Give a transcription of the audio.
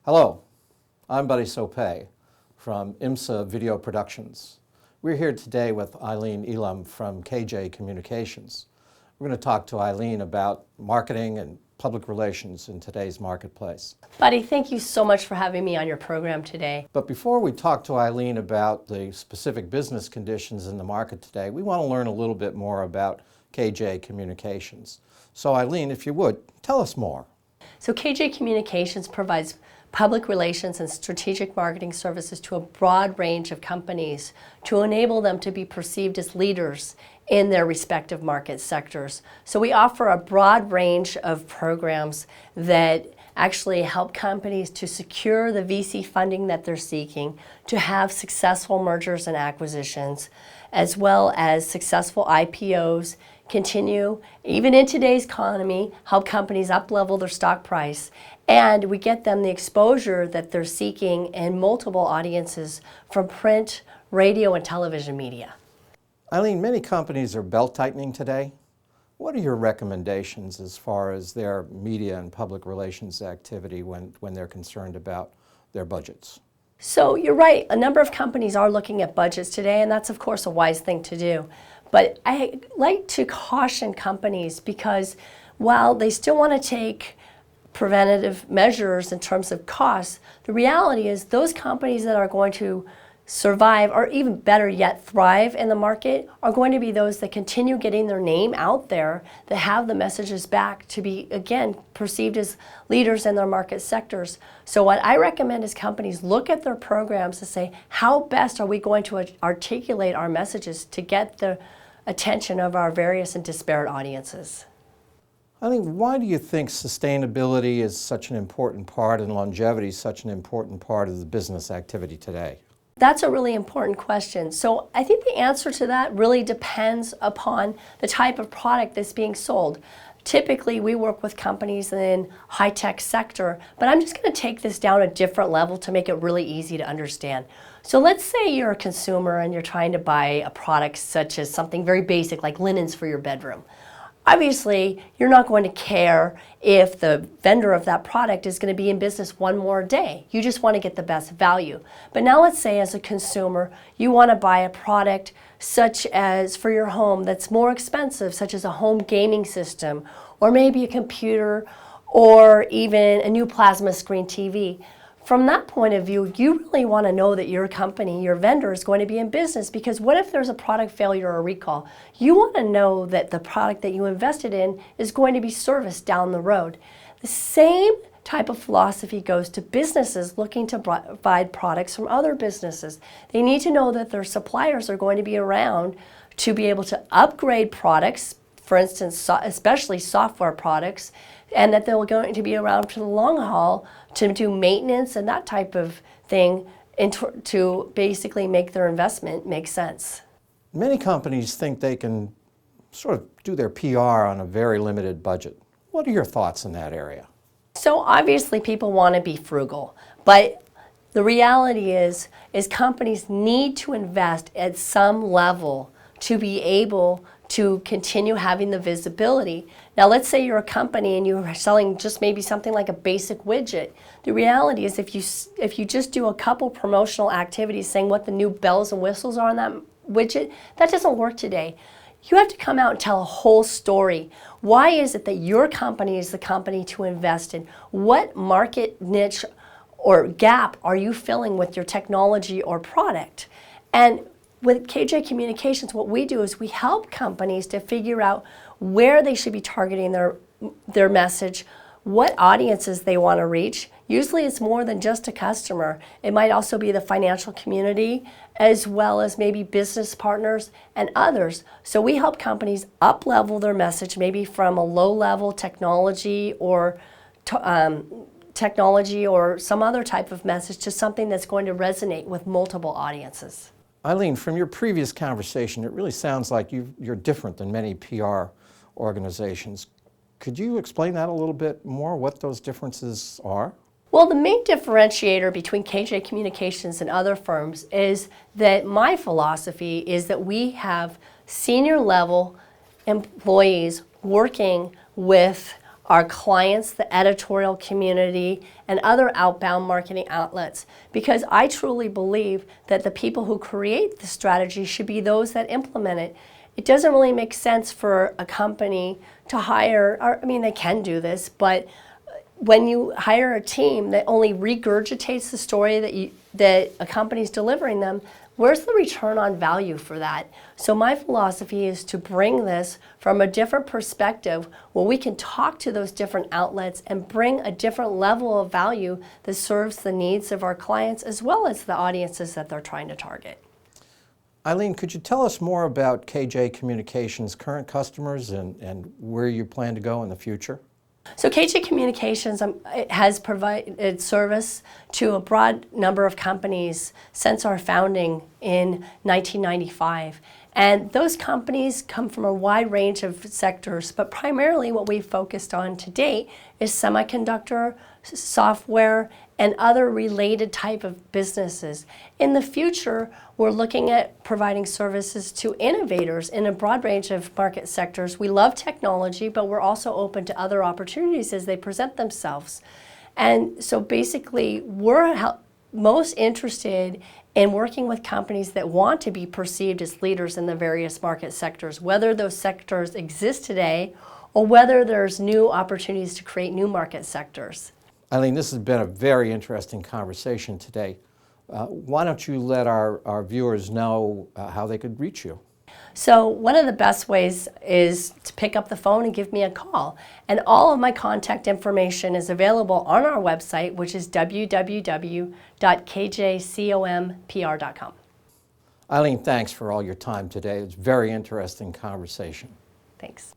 Hello, I'm Buddy Sope from IMSA Video Productions. We're here today with Eileen Elam from KJ Communications. We're going to talk to Eileen about marketing and public relations in today's marketplace. Buddy, thank you so much for having me on your program today. But before we talk to Eileen about the specific business conditions in the market today, we want to learn a little bit more about KJ Communications. So Eileen, if you would, tell us more. So KJ Communications provides public relations and strategic marketing services to a broad range of companies to enable them to be perceived as leaders in their respective market sectors. So we offer a broad range of programs that actually help companies to secure the VC funding that they're seeking, to have successful mergers and acquisitions, as well as successful IPOs, continue, even in today's economy, help companies up-level their stock price, and we get them the exposure that they're seeking in multiple audiences from print, radio, and television media. Eileen, many companies are belt-tightening today. What are your recommendations as far as their media and public relations activity when they're concerned about their budgets? So you're right, a number of companies are looking at budgets today, and that's of course a wise thing to do. But I like to caution companies because while they still want to take preventative measures in terms of costs, the reality is those companies that are going to survive, or even better yet thrive in the market, are going to be those that continue getting their name out there, that have the messages back to be, again, perceived as leaders in their market sectors. So what I recommend is companies look at their programs and say, how best are we going to articulate our messages to get the attention of our various and disparate audiences? Eileen, why do you think sustainability is such an important part and longevity is such an important part of the business activity today? That's a really important question. So I think the answer to that really depends upon the type of product that's being sold. Typically, we work with companies in high-tech sector, but I'm just going to take this down a different level to make it really easy to understand. So let's say you're a consumer and you're trying to buy a product such as something very basic like linens for your bedroom. Obviously, you're not going to care if the vendor of that product is going to be in business one more day. You just want to get the best value. But now let's say as a consumer, you want to buy a product such as for your home that's more expensive, such as a home gaming system, or maybe a computer, or even a new plasma screen TV. From that point of view, you really want to know that your company, your vendor, is going to be in business, because what if there's a product failure or recall? You want to know that the product that you invested in is going to be serviced down the road. The same type of philosophy goes to businesses looking to provide products from other businesses. They need to know that their suppliers are going to be around to be able to upgrade products, for instance, especially software products, and that they're going to be around for the long haul to do maintenance and that type of thing to basically make their investment make sense. Many companies think they can sort of do their PR on a very limited budget. What are your thoughts in that area? So obviously people want to be frugal, but the reality is companies need to invest at some level to be able to continue having the visibility. Now let's say you're a company and you're selling just maybe something like a basic widget. The reality is if you just do a couple promotional activities saying what the new bells and whistles are on that widget, that doesn't work today. You have to come out and tell a whole story. Why is it that your company is the company to invest in? What market niche or gap are you filling with your technology or product? And with KJ Communications, what we do is we help companies to figure out where they should be targeting their message, what audiences they want to reach. Usually it's more than just a customer. It might also be the financial community, as well as maybe business partners and others. So we help companies up-level their message, maybe from a low-level technology or some other type of message to something that's going to resonate with multiple audiences. Eileen, from your previous conversation, it really sounds like you're different than many PR organizations. Could you explain that a little bit more, what those differences are? Well, the main differentiator between KJ Communications and other firms is that my philosophy is that we have senior level employees working with our clients, the editorial community, and other outbound marketing outlets, because I truly believe that the people who create the strategy should be those that implement it. It doesn't really make sense for a company to hire, or, I mean, they can do this, but when you hire a team that only regurgitates the story that a company's delivering them, where's the return on value for that? So my philosophy is to bring this from a different perspective where we can talk to those different outlets and bring a different level of value that serves the needs of our clients as well as the audiences that they're trying to target. Eileen, could you tell us more about KJ Communications' current customers and where you plan to go in the future? So KJ Communications it has provided service to a broad number of companies since our founding in 1995. And those companies come from a wide range of sectors, but primarily what we've focused on to date is semiconductor, software, and other related type of businesses. In the future, we're looking at providing services to innovators in a broad range of market sectors. We love technology, but we're also open to other opportunities as they present themselves. And so basically, we're most interested in working with companies that want to be perceived as leaders in the various market sectors, whether those sectors exist today or whether there's new opportunities to create new market sectors. Eileen, this has been a very interesting conversation today. Why don't you let our viewers know how they could reach you? So one of the best ways is to pick up the phone and give me a call. And all of my contact information is available on our website, which is www.kjcompr.com. Eileen, thanks for all your time today. It's a very interesting conversation. Thanks.